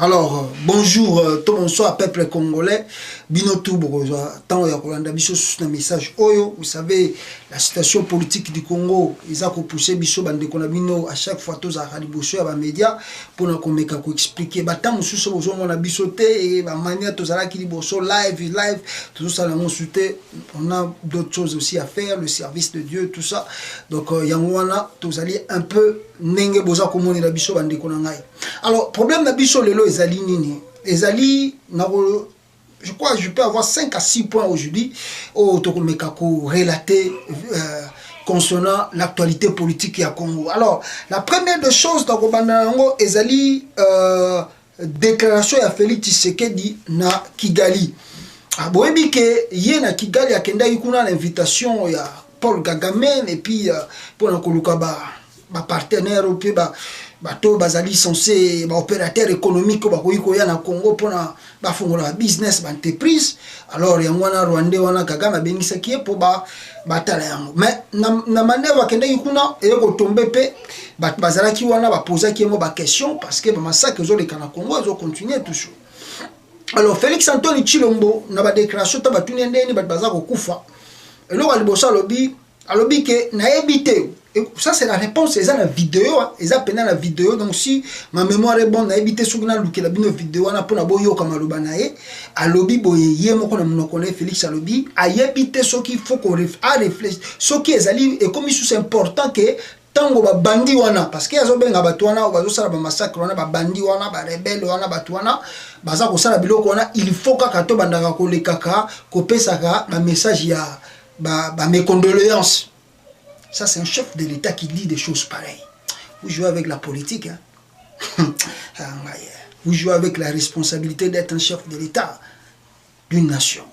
Alors, bonjour, tout bonsoir, peuple congolais. Binotou Bourgeois, tant il y a un message Oyo. Vous savez, la situation politique du Congo, ils ont poussé Bisso Bandekonabino à chaque fois, tous à Radibosso, à médias, pour nous expliquer. Tant nous sommes besoin de bisoter et la manière tous à qui Bosso live, tout ça, on a d'autres choses aussi à faire, le service de Dieu, tout ça. Donc, Yangwana, tous allez un peu Nenge Boza Komoni la Bisso Bandekonangai. Alors, problème de Bisso Lelo, Ezali Nini. Ezali, je crois que je peux avoir 5 à 6 points aujourd'hui au Tokomekako relaté concernant l'actualité politique à Congo. Alors, la première des choses dans le Bandango, Ezali, déclaration à Félix Tshisekedi na Kigali. Aboyebi ke yé na Kigali a kenda yikuna l'invitation ya Paul Kagame et puis pour nakoluka ba partenaire ou puis bato bazali censé opérateur économique ba koyikoya na Congo pona ba fongola business ba entreprise. Alors yangwana Rwanda wana Kagame bengisa ki pour batala yango. Mais na maneva kenda yikuna e ko tomber pe bazala ki wana ba poser ki mo ba question parce que ba massacre zo le kana Congo zo continuer toujours. Alors Félix Antoine Tshilombo na ba déclaration ta batuni ndeni bat baza ko kufa. Et là alibosa alobi ke na ebité. Et ça c'est la réponse, c'est la vidéo, ils ont la vidéo. Donc si ma mémoire est bonne, na ebité sur na luki la bino vidéo na pona boyo kama lobanae, alobi boye yemo kona mnokone Félix alobi, a ebité ce qu'il faut qu'on réfléchisse. Ce qui est ali et comme c'est important que tango ba bandi wana parce que yazo benga batu wana bazo sala ba massacre wana ba bandi wana ba rebelle wana batu wana baza ko sala biloko wana il faut ka to bandaka ko lekaka ko pesaka ba message ya ba mes condoléances. Ça c'est un chef de l'État qui dit des choses pareilles. Vous jouez avec la politique hein? Vous jouez avec la responsabilité d'être un chef de l'État d'une nation.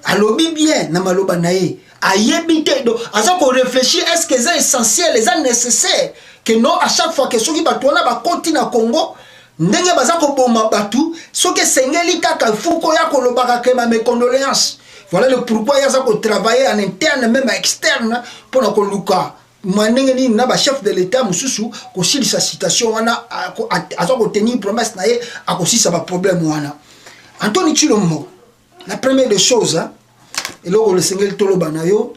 Alobi bien na maloba nae ayebite do aza ko réfléchir est-ce que c'est essentiel les nécessaires que non à chaque fois que soki batu wana ba konti na Congo ndenge baza ko boma batu soki sengeli kaka fuko ya ko lobaka ke mes condoléances. Voilà le pourquoi il y a travailler en interne même externe pour na ko luka manenge ni na ba chef de l'État mususu ko sili sa citation wana aza ko tenir promesse na ye akosi sa ba problème wana. Anthony Tshilombo la première des choses, hein, et là, le Seigneur Toloba na yo,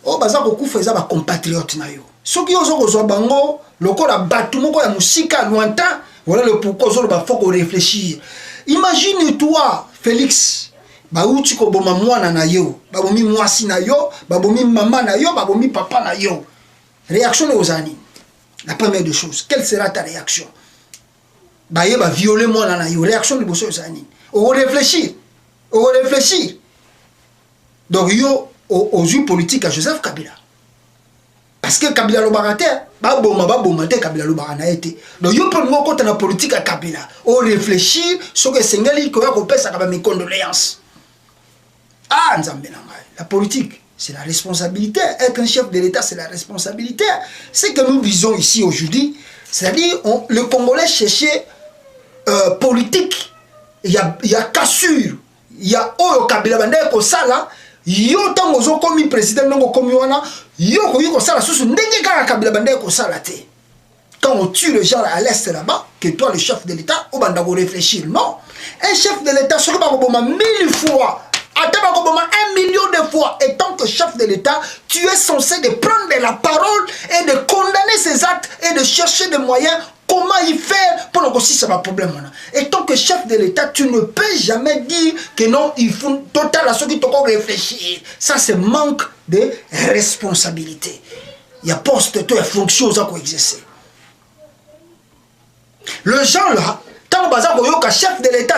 oh, baza koku feza ba compatriote na yo. Soki yo zo ko bango, lokola batu moko ya musika lointain, voilà le pourquoi zo ba faut qu'on réfléchir. Imagine-toi, Félix, ba uti ko boma mwana na yo, ba bomi mwasi na yo, ba bomi maman na yo, ba bomi papa na yo. Réaction aux amis. La première des choses, quelle sera ta réaction? Ba ye ba violer mwana na yo, réaction de bosso aux amis. On réfléchir. On réfléchit. Donc, il y a aux yeux politiques à Joseph Kabila. Parce que Kabila le barate, Kabila le baranaete. Donc, il y a pour nous contre la politique à Kabila. On réfléchit sur que Sengali qui a ça mes condoléances. Ah, la politique, c'est la responsabilité. Être un chef de l'État, c'est la responsabilité. Ce que nous visons ici aujourd'hui, c'est-à-dire le Congolais cherchait politique. Il y a cassure. Il y a Oyo Kabila Bande ko sala yo tango zo komi président ngo komi wana yo ko sala susu ndenge kaka Kabila Bande ko sala te. Quand on tue les gens à l'est là-bas, que toi le chef de l'État au banda go réfléchir. Non, un chef de l'État sur ba ko boma 1000 fois, ataba ko boma 1 million de fois, et tant que chef de l'État, tu es censé de prendre la parole et de condamner ces actes et de chercher des moyens. Comment il fait pour négocier ce problème? Et tant que chef de l'État, tu ne peux jamais dire que non, il faut total à ceux qui t'ont réfléchir. Ça, c'est manque de responsabilité. Il y a poste, il y a fonction à exercer. Le gens là, tant que chef de l'État,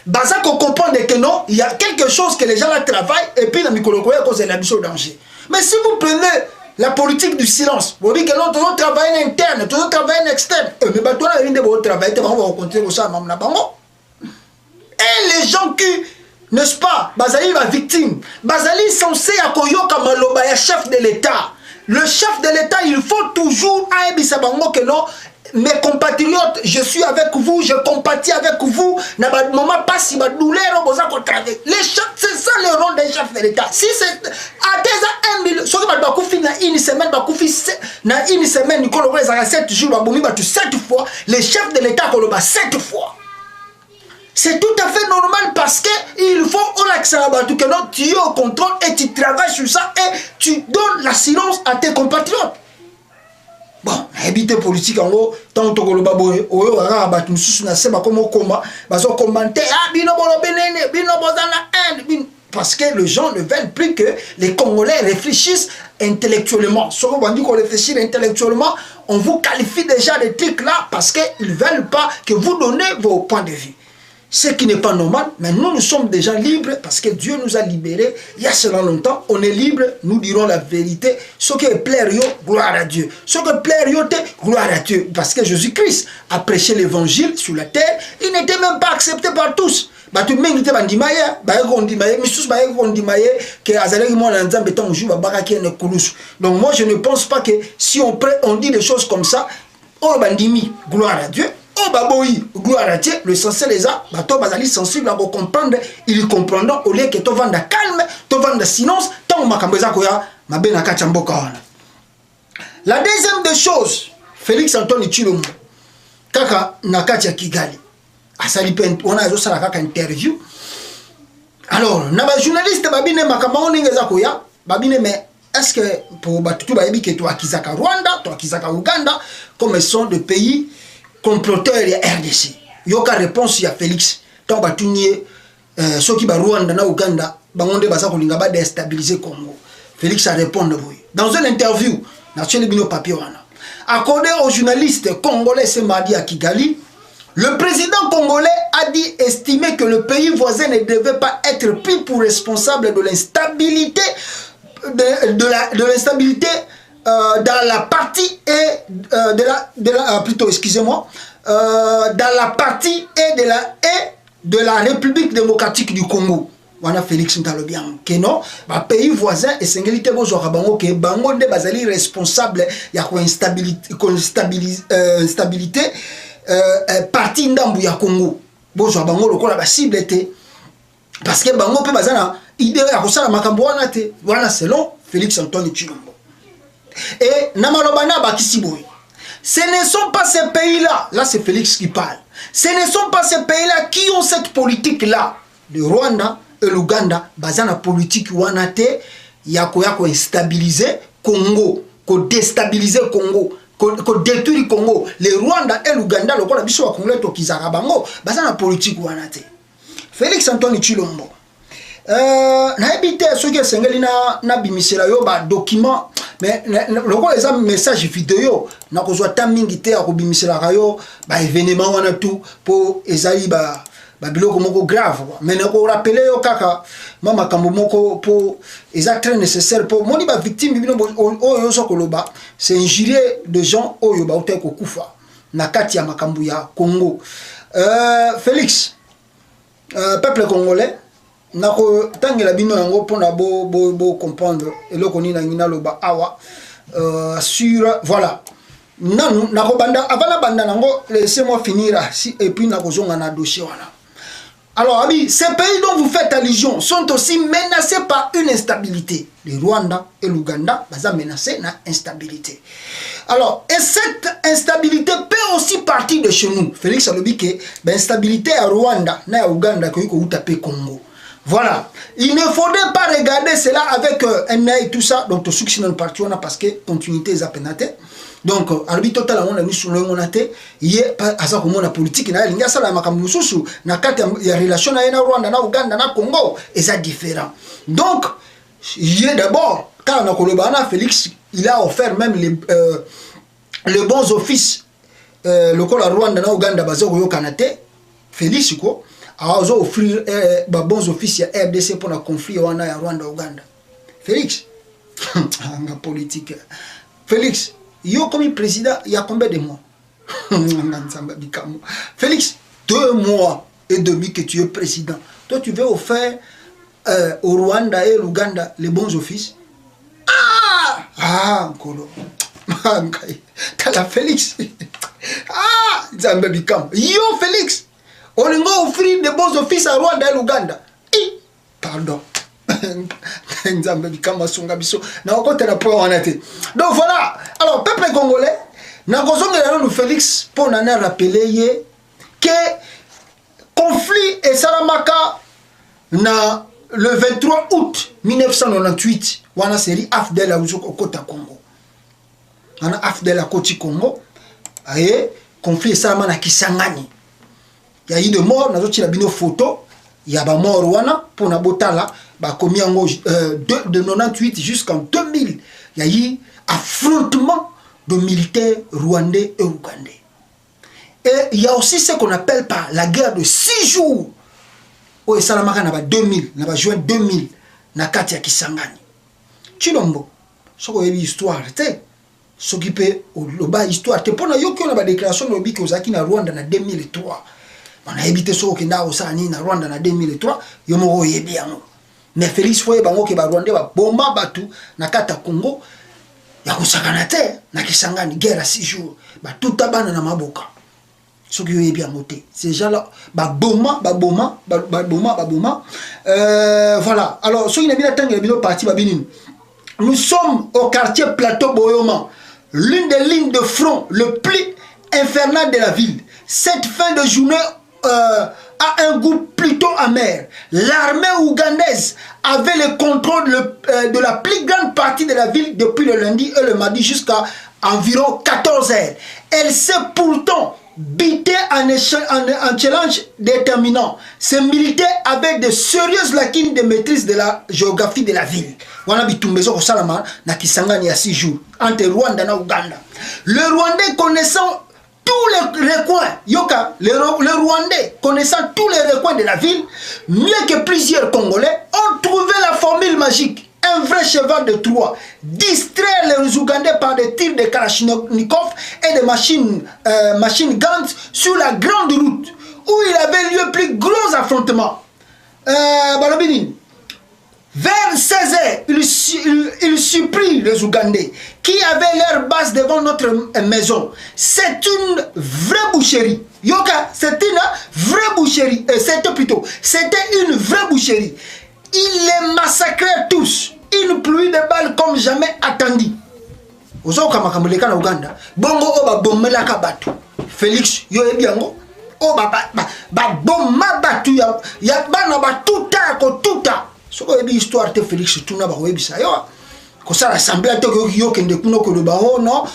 Baza comprendre que non, il y a quelque chose que les gens là travaillent et puis la micro-locoya cause de l'ambition danger. Mais si vous prenez la politique du silence, vous dites que non, tout travail interne, tout travail externe. Mais bah, toi, il y a un travail, on va rencontrer ça, et les gens qui, n'est-ce pas, Bazali la victime, Bazali censé accueillir comme le chef de l'État. Le chef de l'État, il faut toujours que non, mes compatriotes, je suis avec vous, je compatis avec vous. Na ba moment pas si ba douleur boza ko travailler. Les chefs, ça le rôle des chefs de l'État. Si c'est à déjà 1 million, ce que va finir une semaine, va na une semaine, Nicolas les a 7 jours, va bomber 7 fois, les chefs de l'État va 7 fois. C'est tout à fait normal parce que il faut on accepte que non, tu es au contrôle et tu travailles sur ça et tu donnes l'assurance à tes compatriotes. Bon, habité politique en gros, tant que le baboye, oyo ara ba tususu na seba comme combat, ba so commenter ah bino bolo benene, bino bozana parce que les gens ne veulent plus que les Congolais réfléchissent intellectuellement. Si on dit qu'on réfléchit intellectuellement, on vous qualifie déjà des trucs là parce qu'ils ne veulent pas que vous donnez vos points de vue. Ce qui n'est pas normal, mais nous sommes déjà libres parce que Dieu nous a libérés. Il y a cela longtemps, on est libre, nous dirons la vérité. Ce qui est plaire, gloire à Dieu. Ce qui est plaire, gloire à Dieu. Parce que Jésus-Christ a prêché l'évangile sur la terre, il n'était même pas accepté par tous. Donc moi je ne pense pas que si on dit des choses comme ça, oh bandimi, gloire à Dieu. Oh baboui, gloire à Dieu, l'essentiel est ça, bateau bazali sensible à comprendre, ils comprendront au lieu que tu vends de calme, tu vends de silence, tant makambeza koya, ma bena kachamboka wana. La deuxième des choses, Félix Antoine Tshilombo, kaka nakati ya Kigali, asali pen, on a zo la kaka interview. Alors, na ba journaliste babine makamba oningeza koya, babine mais est-ce que pour batutu bayebi que toi akizaka Rwanda, toi akizaka Uganda, comme sont des pays comploteur ya RDC. Yoka réponse ya Félix. Tant batunye ceux qui ba Rwanda na Uganda bangonde basa kolinga ba déstabiliser Congo. Félix a répondu oui. Dans une interview, national bino papier wana. Accordé aux journalistes congolais ce mardi à Kigali, le président congolais a dit estimer que le pays voisin ne devait pas être pris pour responsable de l'instabilité de l'instabilité dans la partie et plutôt excusez-moi dans la partie et de la République démocratique du Congo. Wana Félix Ntalobian que non ba pays voisin et singélité bozo bango que bango de bazali responsable ya ko instabilité partie ndambu ya Congo bozo bango lokola ba cible été parce que bango pe bazana idée ya ko sala makambo wana te wana selon Félix Antoine Tshilombo. Et Namalobana Bakisiboui. Ce ne sont pas ces pays-là, là c'est Félix qui parle, ce ne sont pas ces pays-là qui ont cette politique-là. Le Rwanda et l'Ouganda, basant la politique Wanate, yako instabiliser Congo, ko déstabiliser Congo, ko détruire Congo. Le Rwanda et l'Ouganda, le Rwanda, biso wa Congo to kizaka bango, basant la politique Wanate. Félix Antoine Tshilombo. Na habité ceux qui sont na bimisela yo ba document mais loko les message vidéo na kozwa tamingi te ko bimisela yo ba événement wana tout pour ezali ba biloko moko grave mais na ko rappeler yo kaka mama kambo moko pour eza très nécessaire pour moni ba victime bino oyo so koloba c'est injurier de gens oyo ba utai ko kufa na kati ya makambo ya Congo. Félix peuple congolais nako tangela bino yango pona bo comprendre eloko ni na ngina loba awa sur voilà nanu nako banda avant banda nango laissez-moi finir si et puis nako zonga na dossier wana. Alors abi ces pays dont vous faites allusion sont aussi menacés par une instabilité. Le Rwanda et l'Ouganda baza menacés na instabilité. Alors et cette instabilité peut aussi partir de chez nous. Félix a dit que l'instabilité à Rwanda na à Ouganda ko iko utape Congo. Voilà, il ne faudrait pas regarder cela avec un œil tout ça. Donc, tout ce qui est parti, on a parce que continuité est appénatée. Donc, arbitre total, on a mis sur le monate. Il y a pas à ça comme on a politique. Il y a ça la makamususu. Na kati ya relation na Rwanda, na Uganda, na Congo, et ça différent. Donc, il y a d'abord quand on a Kolobana, Félix, il a offert même les bons offices. Le col à Rwanda, na Uganda, basé au Kanate, Félix quoi. A offrir bons officiers RDC pour le conflit wana ya Rwanda Uganda. Félix, la politique. Félix, yo comme président, il y a combien de mois? Félix, 2 mois et demi que tu es président. Toi, tu veux offrir au Rwanda et l'Ouganda les bons offices? Ah, Nkolo. T'as la Félix. Ah, Zambé Bikam. Yo, Félix. On va offrir des bons offices à Rwanda et l'Ouganda. Pardon. Donc voilà, alors peuple congolais, nous Félix pour nous rappeler que conflit et Salamaka na le 23 août 1998 wana série Afdel a au Kota Congo. Ana Afdel a Koti Congo. Aye conflit et Salamaka na Kisangani. Il y a eu de morts, nous avons bino photo, il y a des morts wana pour na botala ba komi en de 98 jusqu'en 2000. Il y a eu affrontement de militaires rwandais et ougandais. Et il y a aussi ce qu'on appelle par la guerre de 6 jours. Où Salamaka na ba 2000, na ba juin 2000, na kati ya Kisangani. Chilombo, ce qu'on a eu histoire, ce qui peut loba histoire. Te pona yo ki on a ba déclaration lobi ki ozaki na Rwanda na 2003. On a évité ce qui na osani na Rwanda na 2003, yo moko yebi yango. Mais Félix Foye bango ke ba Rwanda ba bomba batu na kata Congo. Ya kusakana te na Kisangani guerre à 6 jours. Ba tout abana na maboka. Ce qui est bien noté. Ces gens-là, baboma. Voilà. Alors, ce qui est bien parti, nous sommes au quartier Plateau Boyoma, l'une des lignes de front le plus infernal de la ville. Cette fin de journée a un goût plutôt amer. L'armée ougandaise avait le contrôle de la plus grande partie de la ville depuis le lundi et le mardi jusqu'à environ 14 heures. Elle s'est pourtant bité en challenge déterminant. Ces militaires avaient de sérieuses lacunes de maîtrise de la géographie de la ville. Wana bitumbezo ko salama na Kisangani ya 6 jours entre Rwanda et Ouganda. Le Rwandais connaissant tous les recoins, Yoka, le Rwandais connaissant tous les recoins de la ville, mieux que plusieurs Congolais, ont trouvé la formule magique. Un vrai cheval de Troie, distraire les Ougandais par des tirs de Kalachnikov et des machine guns sur la grande route où il avait lieu plus gros affrontements. Vers 16h, il surprit les Ougandais qui avaient leur base devant notre maison. C'est une vraie boucherie. Yoka, c'est une vraie boucherie. C'était une vraie boucherie. Il les massacrait tous. Une pluie de balles comme jamais attendue. Ozoka makamuleka na Uganda. Bongo oba bomela ka batu. Félix yo ebiango. Oba bomma batu ya bana batuta ko tuta. Soko ebi histoire te Félix tuna ba webisa yo. Ko ça l'assemblée to yo kende kuno ko ba ho no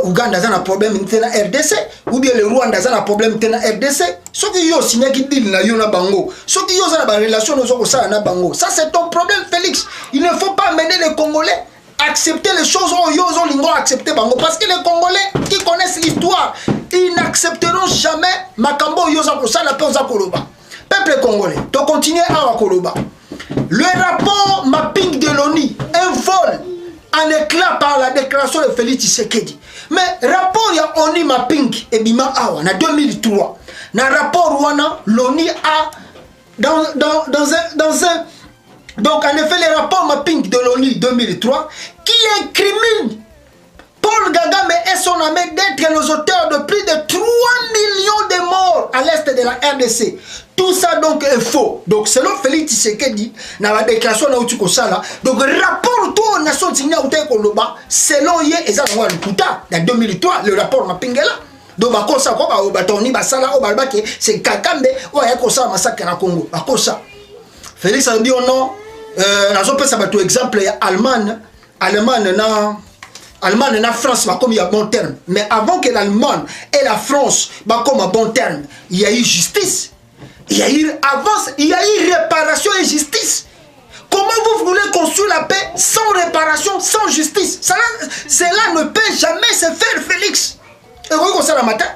Uganda za na problème tena RDC ou bien le Rwanda za na problème tena RDC. Soki yo signé ki deal na yo na bango. Soki yo za na ba relation no zoko ça na bango. Ça c'est ton problème Félix. Il ne faut pas mener les Congolais accepter les choses où yo zo lingo accepter bango parce que les Congolais qui connaissent l'histoire, ils n'accepteront jamais makambo yo za ko ça la peur za koloba. Peuple congolais, to continuer à koloba. Le rapport mapping de l'ONU, un vol en éclat par la déclaration de Félix Tshisekedi. Mais rapport ya ONU mapping et bima awa na 2003. Na rapport wana l'ONU a dans un donc en effet le rapport mapping de l'ONU 2003 qui incrimine Paul Kagame et son armée d'être les auteurs de plus de 3 millions de morts à l'est de la RDC. Tout ça donc est faux. Donc selon Félix Tshisekedi, dans la déclaration de Kosala, donc rapport aux Nations Unies selon Yé et Zanwa Lukuta, en 2003, le rapport Mapingela. Donc bakosa ko ba batoni basala o balbake c'est Kagame o ya kosa massacre na Congo. Bakosa. Félix a dit non nazo pesa ba tout exemple ya Allemagne na France va comme il y a bon terme. Mais avant que l'Allemagne et la France va comme à bon terme, il y a eu justice. Il y a eu avance, il y a eu réparation et justice. Comment vous voulez construire la paix sans réparation, sans justice? Cela ne peut jamais se faire, Félix. Et vous voyez ça le matin.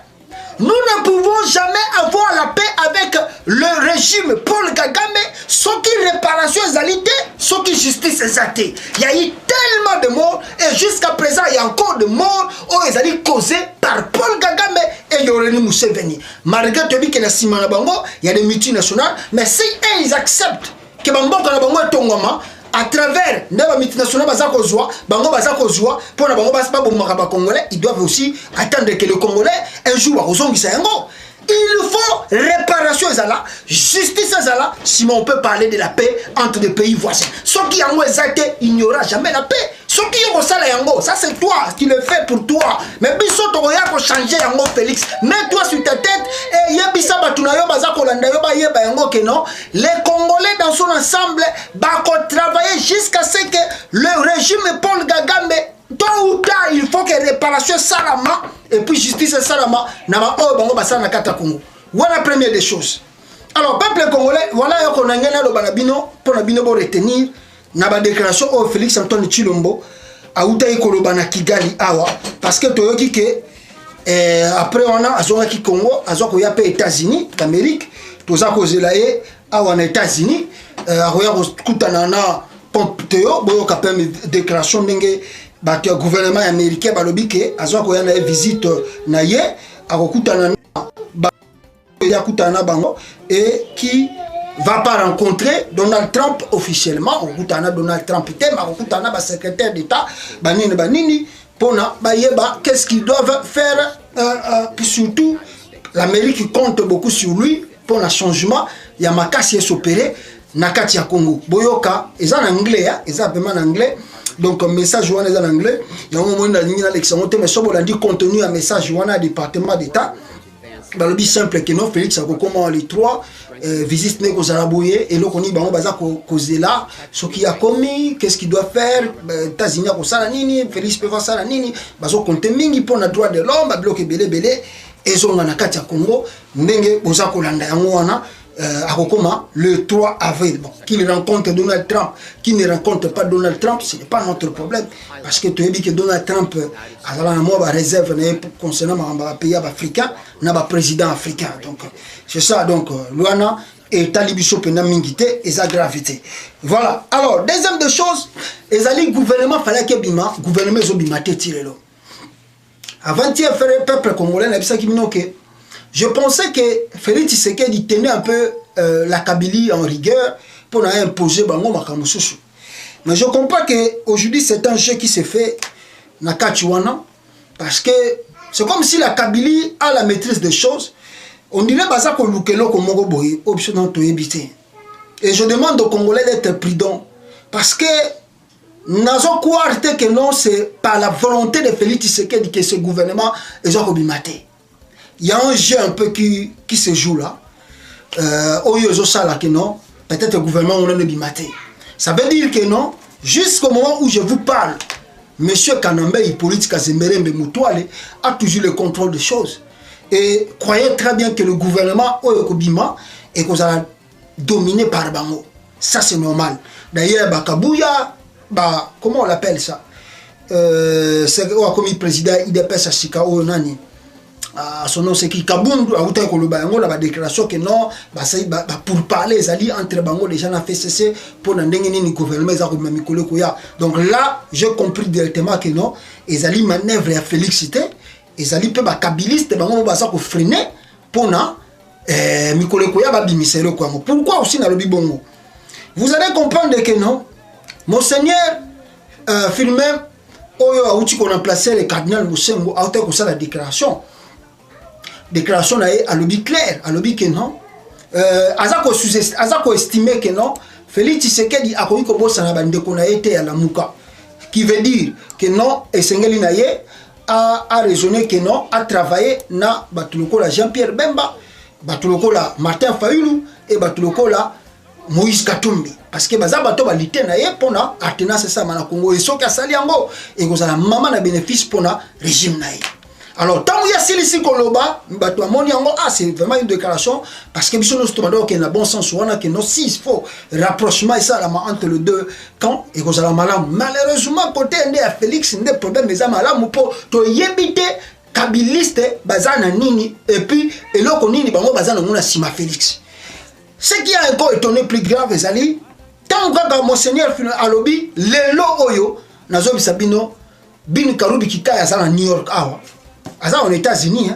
Nous ne pouvons jamais avoir la paix avec le régime Paul Kagame sans qu'il réparation égalité, sans qu'il justice exactée. Il y a eu tellement de morts et jusqu'à présent il y a encore de morts où ils allaient causés par Paul Kagame et Yoweri Museveni. Malgré que il y a des multinationales, mais si ils acceptent que Bango est Tongoma, à travers les multinationales pour les Congolais, ils doivent aussi attendre que le Congolais un jour il faut réparation déclaration est là, justice est là, si on peut parler de la paix entre des pays voisins. Ce qui en est, il n'y aura jamais la paix. Ce qui est ça c'est toi, tu le fais pour toi. Mais biso to ya ko changer yango Félix. Mets-toi sur ta tête et yebisa batunayo bazako landa yo ba yeba yango que non. Les Congolais dans son ensemble va travailler jusqu'à ce que le régime Paul Kagame tôt ou tard il faut que réparation salama et puis justice salama na ba o bango basana na kata Congo. Voilà la première des choses. Alors peuple congolais, voilà yo ko nangena lo banabino pour nabino bo retenir na ba déclaration au Félix Antoine Tshilombo auta ikoloba na Kigali awa parce que toyoki que après on a azonga ki Congo azoko ya pe États-Unis d'Amérique toza kozela ye awa na États-Unis aroya kutana na Pompeo boyo ka pe déclaration ndenge ba gouvernement américain balobi ke azoko ya na visite na ye akokutana na ba ya kutana bango et qui va pas rencontrer Donald Trump officiellement. On a Donald Trump, on a secrétaire d'État, banini, pona, qu'est-ce qu'ils doivent faire, surtout l'Amérique compte beaucoup sur lui pour le changement. Il y a Makasi s'opérer, Nakati à Congo. Boyoka, ils sont en anglais, ils sont en anglais. Donc, un message en anglais. Il y a un moment dans l'élection, mais ça, on a dit contenu un message au département d'État. Dans le but simple que non, Félix a comment les trois visite né aux Arabouye et l'on dit bon baza causer là ce qui a commis qu'est-ce qu'il doit faire États-Unis ko sala nini Félix peut faire sala nini bazo compter mingi pour na droit de l'homme ba bloquer belé et zo na kati ya Congo ndenge boza kolanda yango wana akokoma le 3 avril. Bon, qu'il rencontre Donald Trump, qu'il ne rencontre pas Donald Trump, ce n'est pas notre problème. Parce que tu as dit que Donald Trump a la réserve concernant les pays africains, n'a pas président africain. Donc, c'est ça. Donc, Luana et Talibiso Pena Mingité et sa gravité. Voilà. Alors, deuxième des choses, le gouvernement fallait que Bima, gouvernement Zobima tiré là. Avant-hier, le peuple congolais n'a pas dit je pensais que Félix Tshisekedi tenait un peu la Kabylie en rigueur pour imposer Bango Makamususu. Mais je comprends qu'aujourd'hui c'est un jeu qui se fait na Kachiwana parce que c'est comme si la Kabylie a la maîtrise des choses. On dirait Bazako Lukelo Komoro Boye, option to éviter. Et je demande aux Congolais d'être prudents parce que nazo croire que non, c'est par la volonté de Félix Tshisekedi que ce gouvernement est obimate. Il y a un jeu un peu qui se joue là. Peut-être le gouvernement on est bimaté. Ça veut dire que non, jusqu'au moment où je vous parle, M. Kanambe Hippolyte Kazemberembe Moutouale a toujours le contrôle des choses. Et croyez très bien que le gouvernement Oyokobima est dominé par Bango. Ça c'est normal. D'ailleurs, Bakabouya, comment on l'appelle ça? C'est comme le président IDPS Ashika Onani. Son nom c'est qui Kabundu a outé koloba yango la déclaration que non pour parler les alliés entre bango les gens a fait cesser pour ndenge ni gouvernement za ko mamikolo koya. Donc là j'ai compris directement que non les alliés manœuvre à félicité les alliés peut ba kabiliste bango ba sa ko freiner pour na mikolo koya ba bimiselo kwa mo. Pourquoi aussi na lobi bongo? Vous allez comprendre que non monseigneur filmé oyo a outi qu'on a placé le cardinal Moussengo a outé ko ça la déclaration à l'objet clair, à l'objet que non. Azako estimé que non. Félix Tshisekedi a connu que bossa na bande qu'on a été à la Mouka, qui veut dire que non. Et Sengeli Naye a raisonné que non, a travaillé na Batuloko la Jean-Pierre Bemba, Batuloko la Martin Fayulu et Batuloko la Moïse Katumbi. Parce que baza bato balite na ye pona alternance ça na Congo et soki asali yango et que ça la maman na bénéfice pona régime na ye. Alors, tant qu'il y a Silisi Koloba, c'est vraiment une déclaration parce que nous avons un bon sens, si il faut rapprochement et ça entre les deux camps, et que malheureusement, côté à Félix, il y a des problèmes, mais pour éviter Kabiliste, Bazana Nini, et puis, et là, on dit Bazana Sima Félix. Ce qui a encore étonné plus grave, les alliés, tant que Monseigneur Alobi, le lo oyo, Nazobi Sabino, Bin Karubi Kika, à New York, aux États-Unis,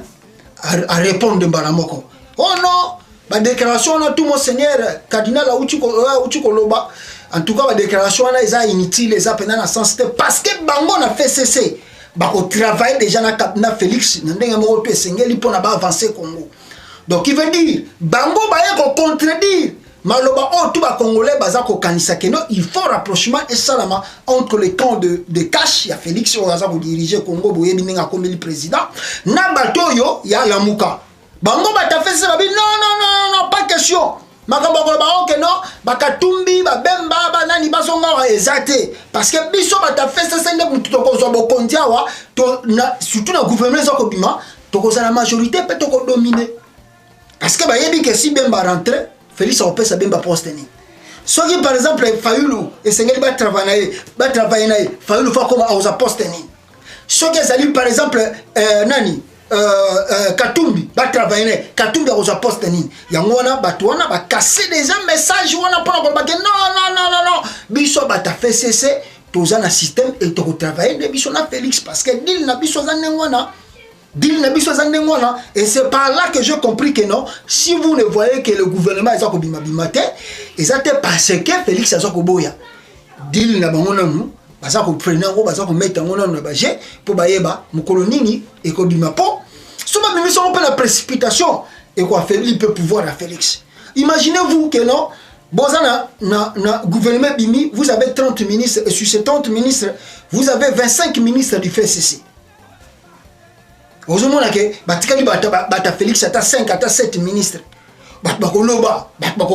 à répondre de Baramoko. Oh non, la déclaration, tout monseigneur, cardinal Uchikoloba, en tout cas, la déclaration est inutile, les appels dans le sens parce que Bango a fait cesser. Au travail déjà na Félix, pour avancer Congo. Donc il veut dire bango baye ko contredire maloba o tout ba congolais baza ko kanisa que non, il faut rapprochement et salama entre les camps de cash, il y a Félix Oaza pour diriger Congo boye bininga comme le président na batoyo ya Lamuka bango bata fait ça non non non pas question makambo ko ba ok non bakatumbi ba bemba ba nani basonga wa ezate parce que biso bata fait ça c'est mutu to ko zo bokondia wa to na surtout na gouvernement zo ko bima to ko la majorité peut to ko dominer parce que bah yebi que si bemba rentre Félix a sa bemba poste ni so qui par exemple Fayulu et Sengeli ba travailler Fayulu fa comme aux poste ni so qui sali par exemple nani Katumbi ba travailler Katumbi aux poste ni yango wana batu wana ba casser déjà message wana pour ko ba non biso ba ta fait cesser toza na système et to travailler de biso na Félix parce que dil na biso za nengwana. Et c'est par là que j'ai compris que non, si vous ne voyez que le gouvernement est bimabimate, et ça c'est parce que Félix a boya. Dil na bango namu, baza ko prendre ngo baza ko mettre ngo na baje pour bayeba mukolonini et ko bimapo. Souvent même si on peut la précipitation et quoi Félix peut pouvoir à Félix. Imaginez-vous que non, bozana na gouvernement bimi, vous avez 30 ministres et sur ces 30 ministres, vous avez 25 ministres du FCC. Aujourd'hui, bata Félix a 5 à 7 ministres.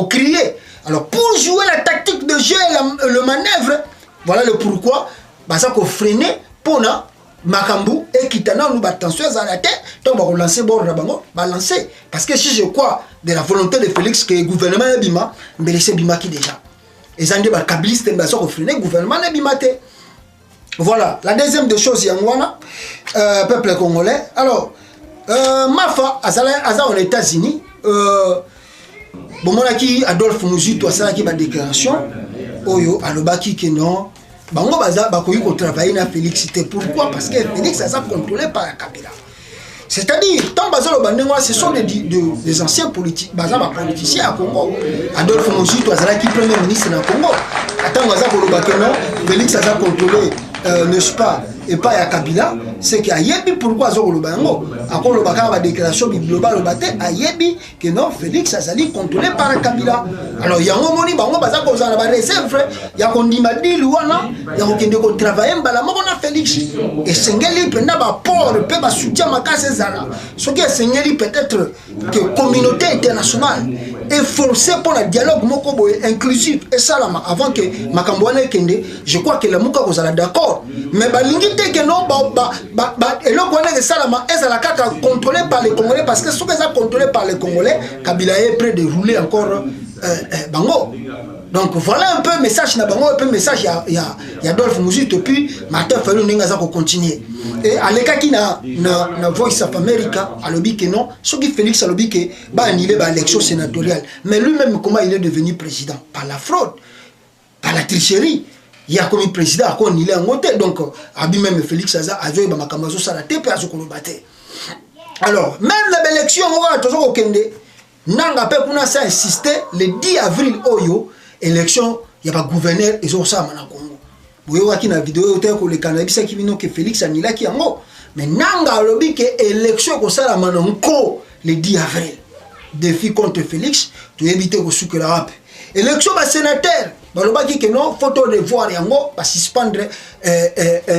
Crier. Alors, pour jouer la tactique de jeu et le manœuvre, voilà le pourquoi. Ça faut freiner pour na Makambu et Kitana nous attention à la tête. Donc, on va lancer bord balancer. Parce que si je crois de la volonté de Félix que le gouvernement est bima, mais laissez bima qui déjà. Et ça dit bah kabiliste mais ça faut freiner le gouvernement est bimate. Voilà, la deuxième des choses, Yangwana, peuple congolais. Alors, Mafa, Aza aux États-Unis, bon, mon aki Adolphe Mouzi, toi, ça qui ma déclaration, Oyo, Alobaki, que non, Bango Baza, Bakoyi, qu'on travaille na Félix, c'était pourquoi? Parce que Félix, ça contrôlé par la Kabila. C'est-à-dire, tant Baza Lobanengwa, ce sont des anciens politiques, Baza, politiciens à Congo. Adolphe Mouzi, toi, ça qui premier ministre dans Congo. Attends, Baza Kolobaki, non, Félix, ça a contrôlé. N'est-ce pas, et pas à Kabila, c'est qu'il y a yebi pourquoi Zoro Lobango, encore le Bakar la déclaration globale a yebi que non, Félix Azali contrôlé par Kabila. Alors il y a un moment où on va causer la réserve, il y a qu'on dit Madi Luana, il y a qu'on travaille un balamon à Félix. Et Sengeli peut n'avoir port, peut pas soutien ma casse Zara. Ce qui est Sengeli peut-être que la communauté internationale est forcée pour le dialogue Mokobo inclusif et salama avant que Makambouane Kende, je crois que la Mouka vous allez d'accord. Mais balingi que non et le Kouane de Salama est à la carte contrôlée par les Congolais parce que ce qu'ils ont contrôlé par les Congolais, Kabila est prêt de rouler encore Bango. Donc voilà un peu message na Bango, un peu message il y a Adolphe Mouzi depuis Martin Fayulu Ningaza pour continuer. Et à l'écart qui na Voice of America à l'objet que non, ce qui Félix à l'objet que bah annulé bah l'élection sénatoriale. Mais lui-même comment il est devenu président? Par la fraude, par la tricherie. Il y a comme président à quoi il est en côté donc abi même Félix Aza a joué ma camazo ça la TP à ce qu'on battait. Alors même l'élection on va toujours au Kende nanga pe kuna ça insister le 10 avril oyo élection il y a pas gouverneur et ça mana Congo. Boyo waki na vidéo te ko le cannabis qui vino que Félix anila ki yango mais nanga lobi que élection ko ça la manonko le 10 avril défi contre Félix to éviter ko soukela rap élection ba sénateur balobaki que non photo de voir yango ba suspendre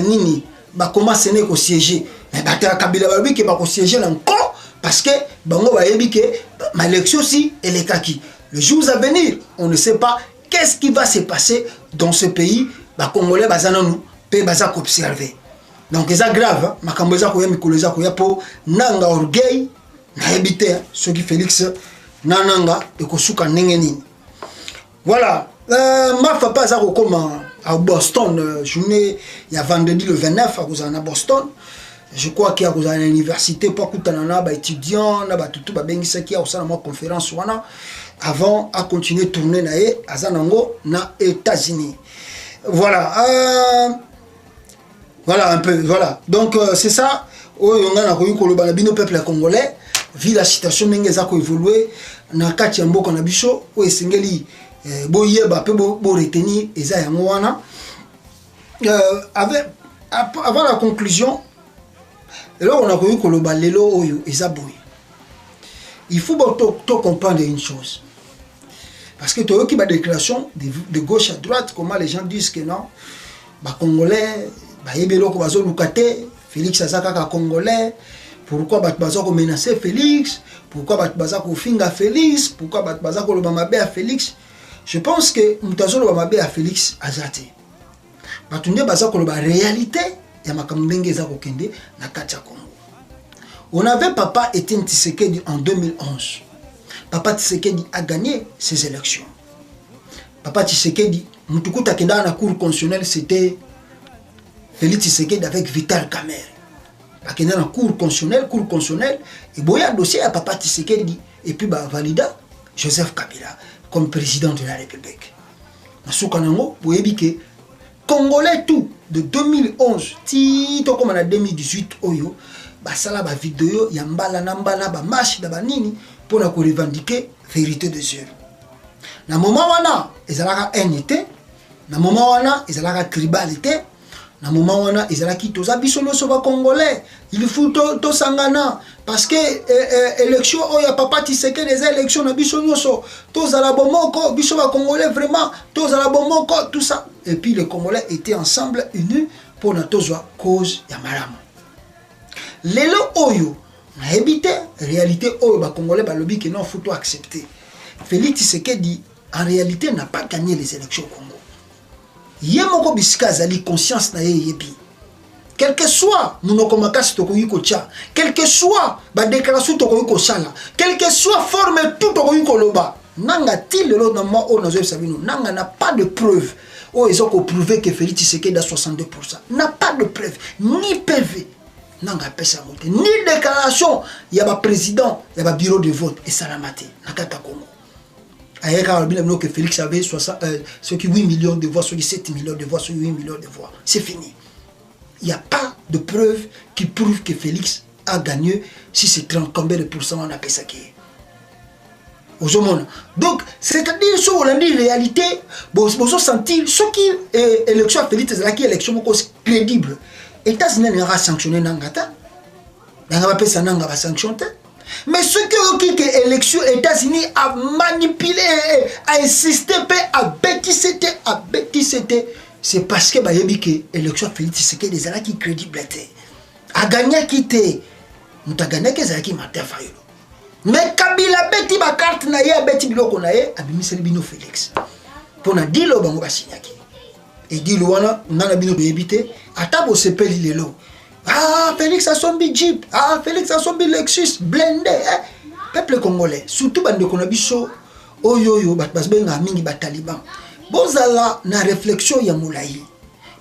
nini ba commencer ne ko siéger mais ba Kabila balobi que ba ko siéger encore parce que bango ba yebi que ma élection si elle est kaki le jour à venir on ne sait pas qu'est-ce qui va se passer dans ce pays ba congolais bazana nous pe baza ko observer donc c'est grave makambo za ko ya mikolo za ko ya po nanga orgueil na habiter ce qui Félix nananga et ko suka ndenge nini voilà. Ma papa a comme à Boston, journée, il y a vendredi le 29 à Boston. Je crois qu'il y a une université, pas tout un étudiant, tout qui a aussi une conférence avant à continuer tourner à Zanango, na États-Unis. Voilà. Voilà un peu, voilà. Donc c'est ça. On a le peuple congolais, vu la situation qui a évolué, na Katiambo Konabicho, où est Sengeli. Boyeba peut retenir eza yango wana avant la conclusion là on a connu koloba lelo oyo eza boy il faut comprendre une chose. Parce que tu as eu des déclarations de gauche à droite, comment les gens disent que non, les Congolais, Félix Azakaka Congolais, pourquoi ils menacer Félix, pourquoi ils finga Félix, pourquoi ils mamabe à Félix. Je pense que nous avons mamabe à Félix Azate. Nous avons la réalité, il y a na Katia Congo. On avait Papa Etienne Tshisekedi en 2011. Papa Tshisekedi a gagné ces élections. Papa Tshisekedi, Mutukuta Kenda na cour constitutionnelle, c'était Félix Tshisekedi avec Vital Kamerhe. Akenda na cour constitutionnelle, et boya dossier à Papa Tshisekedi, et puis valida Joseph Kabila comme président de la République. Nasuka nango, boyebi ke Congolais tout de 2011, tito comme en 2018 oyo, basala ba vidéo ya mbala na mbala ba marche da banini pour na ko revendiquer vérité de Dieu. Na moment wana ezalaka unité, na moment wana ezalaka tribalité, na moment wana ezalaki toza biso loso ba Congolais, il faut to sangana parce que élection oya Papa Tshisekedi des élections na biso loso, toza la bomoko biso ba Congolais vraiment, toza la bomoko tout ça, et puis les Congolais étaient ensemble unis pour na tozwa cause ya malamu. Lelo oyo na habité réalité oyo ba Congolais ba lobi que non faut tout accepter. Félix Tshisekedi en réalité n'a pas gagné les élections au Congo. Yemoko bisika zali conscience na yebi. Quel que soit nous komakasi tokoyi ko tia, quel que soit ba déclaration tokoyi ko sala, quel que soit forme tout tokoyi ko loba. Nanga til le na mo o nazo sabino, nanga n'a pas de preuve. Oh ils ont prouvé que Félix Tshisekedi a 62%. N'a pas de preuve ni PV. Nanga pesa mote ni déclaration il y a ba président, il y a ba bureau de vote et salamate nakata Congo. Ayeka que Félix avait 8 millions de voix, ceux qui 7 millions de voix, ceux qui 8 millions de voix. C'est fini. Il n'y a pas de preuve qui prouve que Félix a gagné si c'est 30 combien de pourcents on a fait ça qui est. Donc, c'est-à-dire, sur la réalité, vous sentir ce qui est élection à Félix, c'est qui élection crédible. États-Unis n'aura sanctionné Nangata. Nangata pas Nangata sanctionné. Mais ce que l'élection États-Unis a manipulé, a insisté, a bêtisé, c'est parce que l'élection Félix Tshisekedi des qui crédibilité. A gagné qui était, nous a gagné que qui m'a fait. Mais Kabila bêti ba carte na ye bêti biloko na ye abimiseli bino Félix. Pour na dilo bango ba signaki. Et dilo wana ngana bino bébité atabo sepeli lelo. Ah, Félix a son Jeep. Ah, Félix a son Lexus blindé. Peuple congolais, surtout bande konabiso oyoyo batbasbenga mingi bataliban. Bozala na réflexion ya moulayi.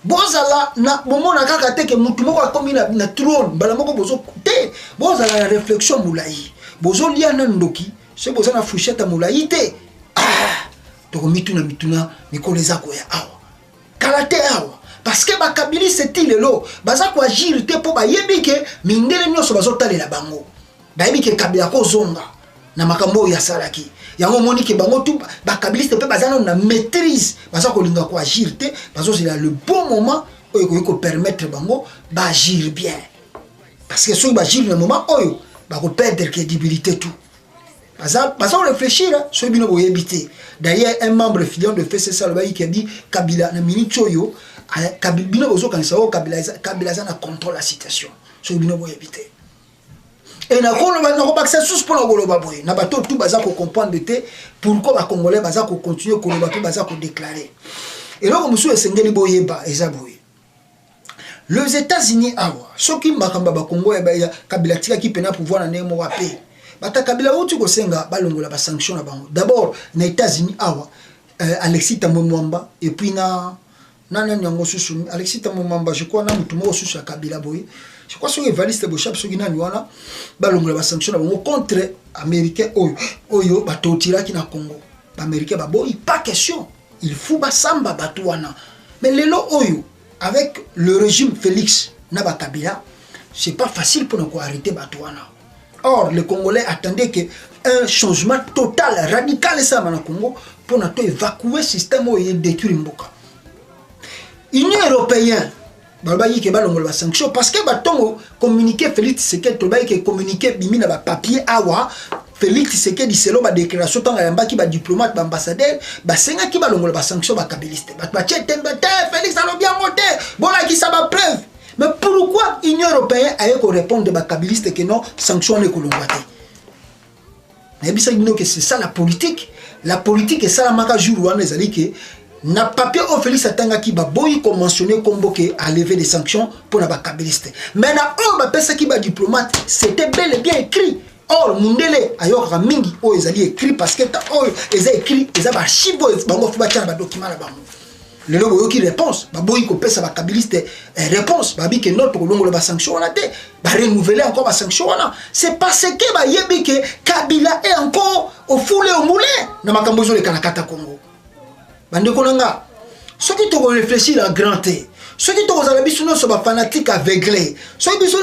Bozala na bomona kaka te ke mutu moko akomi na trône, bala moko bozo te. Bozala na réflexion moulayi. Bozo lia na ndoki, se boza na fourchette ya moulayi te. Ah, toko mituna mikoleza ko ya awa. Kalate awa. Parce que bakabili c'est-il lo, baza ko agir te po ba yebike mindele nyoso bazotale la bango. Ba yebike kabila ko zonga na makambo ya salaki. Yango moni ke bango tout bakabili te pe baza na maîtrise, baza ko linga ko agir te, bazo c'est le bon moment oyo ko permettre bango ba agir bien. Parce que so ba agir le moment oyo ba ko perdre crédibilité tout. Baza réfléchir sur bino bo yebite. D'ailleurs un membre filial de FCC le bayi qui dit Kabila na minute oyo Kabila bino bozo kanisa o Kabila za na contrôle la situation. So bino bo yebite. Et na ko ba na ko ba ça sous pour na ko ba boy. Na bato tout baza ko comprendre te pourquoi ba congolais baza ko continuer ko ba baza ko déclarer. Et là comme sou esengeli bo yeba eza boy. Les États-Unis awa soki makamba ba Congo ya Kabila tika ki pena pouvoir na nemo wa paix. Bata Kabila uti ko senga balongola ba sanction na bango. D'abord na États-Unis awa Alexis Tambo Mwamba et puis na nyango susu Alexis Tambo Mwamba je crois na mutu mo susu Kabila boy. Je crois que Evariste Bochap soki na wana balongola ba sanction na bango contre américain oyo batotira ki na Congo. Ba américain ba boy pas question. Il faut ba samba batouana. Mais lelo oyo avec le régime Félix Nabakabila, c'est pas facile pour nous arrêter batouana. Or, les Congolais attendaient qu'un changement total, radical, ça dans le Congo, pour nous évacuer le système et détruire Mboka. L'Union européenne, qui a sanction parce que communiqué Félix Tshisekedi qui communiqué bimi na papier awa Félix Tshisekedi selo ba déclaration tanga yamba ki ba diplomate ba ambassadeur ba senga ki ba longola ba sanction ba kabiliste ba tembe te Félix alo bien monté bola ki ça ba preuve. Mais pourquoi l'Union européenne a ko répondre ba kabiliste que non sanction ne ko longate. Mais bisa dino que c'est ça la politique. La politique est ça la maka jour wana ezali que na papier au Félix atanga ki ba boyi ko mentionner combo que à lever des sanctions pour na ba kabiliste. Mais na on ba pesa ki ba diplomate c'était bel et bien écrit. Or mundele ayoka mingi o ezali écrit parce que ta o eza écrit eza ba archive bango fi ba tya ba document la bango lelo boyo ki réponse ba boyi ko pesa ba kabiliste réponse ba bi que notre ko longo ba sanction na te ba renouveler encore ba sanction na c'est parce que ba yebi que Kabila est encore au foulé au moulin na makambo zo le kanakata Congo bande ko nanga soki to ko réfléchir en grand T. Ceux qui sont fanatiques aveuglés, ceux qui sont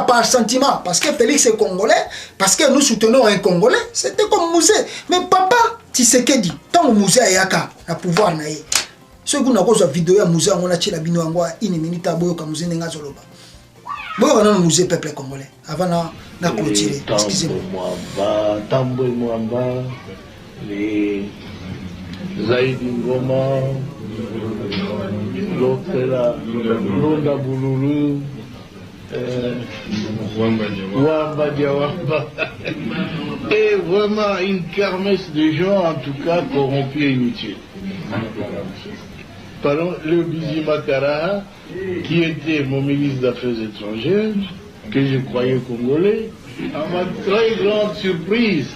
par sentiment, parce que Félix est congolais, parce que nous soutenons un congolais, c'était comme Mouzé. Mais papa, Tshisekedi, tant que Mouzé a yaka, la pouvoir naïe. Ceux qui ont une vidéo à Mouzé, on a tiré la bino angwa, une minute à boyo comme Mouzé n'enga zoloba. Boyo on a Mouzé peuple congolais. Avant na clôturer. Excusez-moi. Tambour les Zaïdi Ngoma. L'autre là, Londa Bouloulou, Wamba Diawamba. Et vraiment une kermesse de gens, en tout cas, corrompus et inutiles. Pardon, le Bizi Makara, qui était mon ministre d'Affaires étrangères, que je croyais congolais, à ma très grande surprise,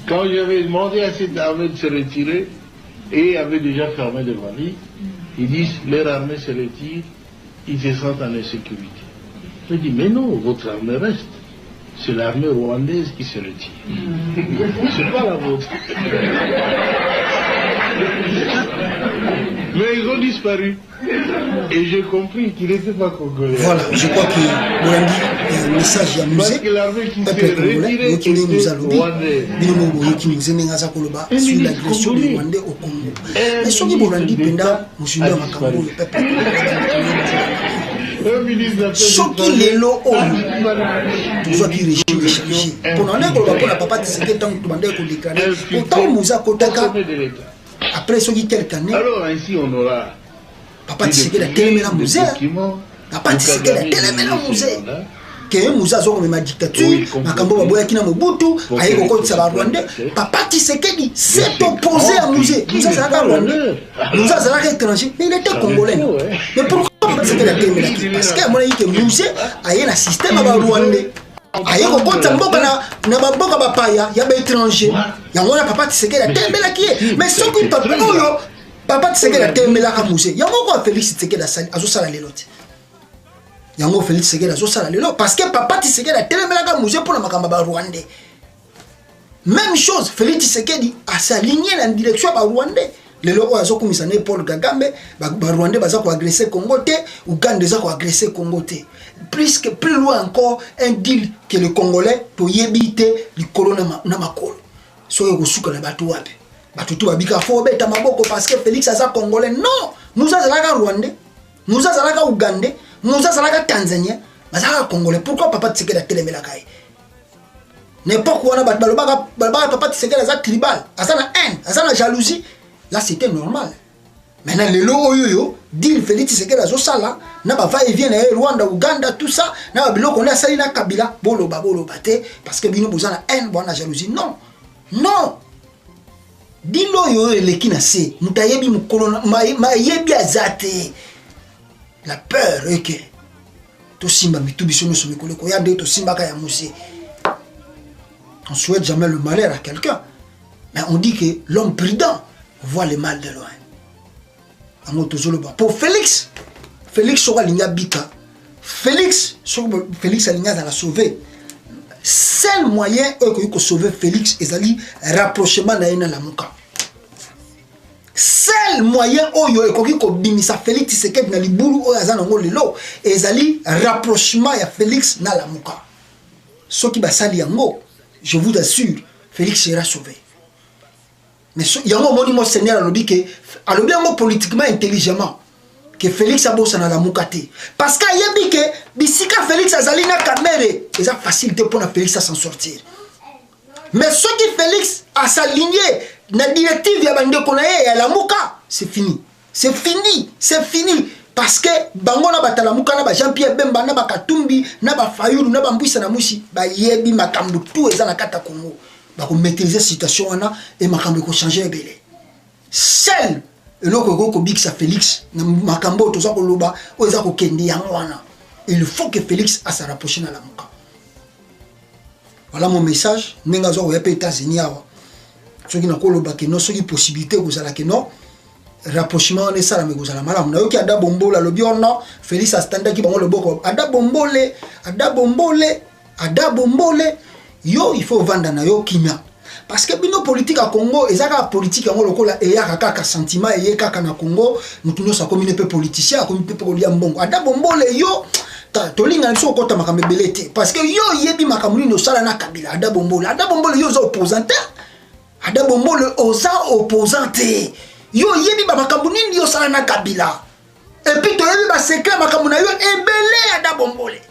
quand j'avais demandé à cette armée de se retirer, et avait déjà fermé devant lui, ils disent leur armée se retire, ils se sentent en insécurité. Je dis mais non, votre armée reste. C'est l'armée rwandaise qui se retire. C'est pas la vôtre. Mais ils ont disparu. Et j'ai compris qu'il n'était pas congolais. Voilà, je crois que Bolandi, un message à Mouzé, peuple congolais, qui nous a lobby, qui nous a mis à Zakoloba sur l'agression des Rwandais au Congo. Mais ce qui Bolandi, Penda, Moussouda Makambo, le peuple congolais. Ce qui est là, tout ce qui régime est changé. Pendant que la papa Tshisekedi tant que demandait qu'on déclare, pourtant Moussa Kotaka, après ce qui quelques années, alors ainsi on aura. Papa Tshisekedi a tellement la musée. Papa Tshisekedi a tellement la musée. Que Moussa Zoro ma dictature, Makambo Baboya Kina Mobutu, Aïko Kotsa Rwandais. Papa Tshisekedi s'est opposé à Moussa. Moussa Zara Rwandais. Moussa Zara étranger, mais il était congolais. Mais pourquoi Papa Tshisekedi a tellement la parce qu'à mon avis que Moussa a un système à Rwandais. Aïko Kotsa Mboka na Baboka Bapaya, il y a des étrangers. Il y a un Papa Tshisekedi a tellement la qui est. Mais ce qui papa Papa Tshisekedi a tellement la Moussa. Il y a encore Félix Tshisekedi a Zosala Lelote. Yango Félix Tshisekedi azosala lelo parce que Papa Tshisekedi a telemelaka musée pour la makamba rwandais. Même chose, Félix Tshisekedi a s'aligné en direction ba rwandais. Lelo o azo komisa ne Paul Kagame ba rwandais baza ko agresser Congo te, Uganda za ko agresser Congo te. Plus loin encore un deal que le Congolais to yebite likolo na makolo. Soyo ko suka na batu wapi. Batu tu babika fo beta maboko parce que Félix aza Congolais. Non, Moussa zalaka rwandais. Moussa zalaka Ugandais. Moussa Salaka Tanzania, Mazaka Congolais. Pourquoi Papa Tshisekedi a télémélakai? N'importe quoi, Papa Tshisekedi a tribal, a la haine, a la jalousie. Là, c'était normal. Maintenant, le loyo, dit Félix Tshisekedi a Zosala, n'a pas va et vient Rwanda, Uganda, tout ça, n'a pas bilo qu'on a sali na Kabila, bolo bate, parce que bino besoin la haine, bon la jalousie. Non, non. Dit loyo le kinase, mutayebi mukolo, ma yebi azate. La peur est que tout simba mitubisono sur le colo koyade to simba ka ya musée. On souhaite jamais le malheur à quelqu'un, mais on dit que l'homme prudent voit le mal de loin. Pour Félix sera ligne bika. Félix Aligna dans la sauver. Seul moyen que sauver Félix ezali rapprochement na ina la muka. Seul moyen oyo ekoki ko bimisa Félix Tshisekedi na libulu oyo azana ngo lelo ezali rapprochement ya Félix na la muka. Soki basali yango, je vous assure, Félix sera sauvé. Mais yango moni mo Seigneur alobi que alobi yango politiquement intelligemment que Félix abosa na la muka te parce que yebi que bisika Félix azali na kamere eza facilité pour na Félix à s'en sortir. Mais ce qui Félix a s'aligné la directive ya bande konaye ya lamuka, c'est fini. C'est fini, c'est fini. Parce que bango na batalamuka na ba Jean-Pierre Bemba na ba Katumbi na ba Fayulu na ba Mbwisa na Mushi ba yebi makambo tout eza na kata Congo. Ba ko maîtriser situation wana et makambo ko changer belé. Seul eloko ko bikisa Félix na makambo toza ko loba o eza ko kendi yango wana. Il faut que Félix a sa rapprocher na lamuka. Voilà mon message. Nenga zo ya pe États-Unis awa. Soki na ko loba ke no soki possibilité ko zala ke no rapprochement ne sala me kozala malamu na yoki ada bombola lobi ono Félix astanda ki bango le boko ada bombole yo il faut vendre na yo kimia parce que bino politique à Congo ezaka politique yango lokola eya kaka sentiment eye kaka na Congo mutu nyosa komi ne pe politicien komi pe kolia mbongo ada bombole yo tolinga biso kota makambe belete parce que yo yebi makamuli no sala na Kabila ada bombole yo za opposante ada bombole oza opposante yo yebi ba makambu nini yo sala na Kabila et puis to yebi ba secret makambu na yo ebele ada bombole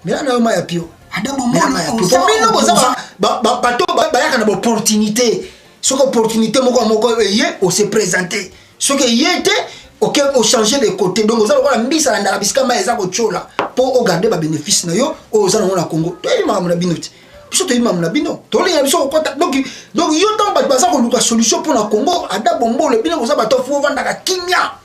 mais na yo maya pio ada bombole bino boza ba bato ba yaka na opportunité ce que opportunité moko ye o se présenter ce que yete OK o changer de côté donc oza lokola mbisa na bisika ma eza ko chola pour garder ba bénéfice na yo oza na Congo to yebi makambu na binoti biso to yima mnabino to linga biso ko donc yo tant ba baza ko luka solution pour na Congo ada bombole bino boza bato fo vanda ka kimia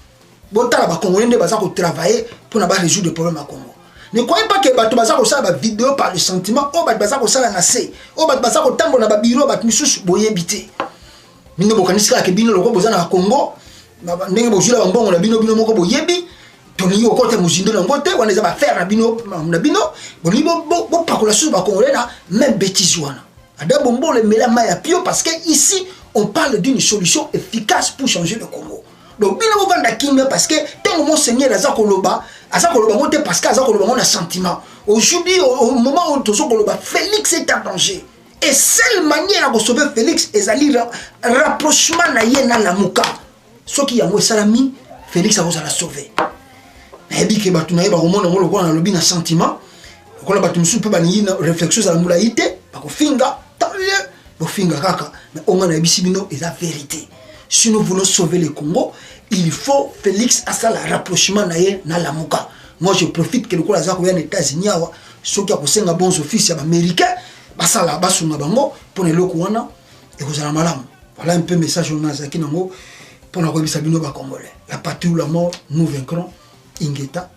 botala ba congolais nde baza ko travailler pour na ba résoudre le problème à Congo. Ne croyez pas que bato baza ko sala ba vidéo par le sentiment o bato baza ko sala na se o bato baza ko tambola na ba bureau bato misusu boyebité bino bokanisika ke bino loko boza na Congo ndenge bozula ba mbongo na bino moko boyebi toni au côté muzindo na ngote wana za ba faire na bino boni bo pakola sur ba congolais na même bêtise wana ada bombole mela maya pio parce que ici on parle d'une solution efficace pour changer le Congo donc bino bo vanda kimia parce que tant mon seigneur azakoloba ngote parce que azakoloba on a sentiment aujourd'hui au moment où tozo koloba Félix est en danger et seule manière de sauver Félix ezali rapprochement na ye na lamuka soki yango salami Félix a la sauver. Ebi ke batu na yeba komona ngolo kwa na lobi na sentiment kola batu musu pe bani na réflexion za mula ite bako finga taye bo finga kaka mais onga na bisi bino est la vérité si nous voulons sauver le Congo il faut Félix à ça la rapprochement na ye na lamuka. Moi je profite que le kola za ko ya na États-Unis awa soki a kosenga bons offices ya américain basala basunga bango pour le wana et kozala malamu. Voilà un peu message on a zaki nango pour na ko bisa bino ba congolais la patrie ou la mort nous vaincrons. Ingeta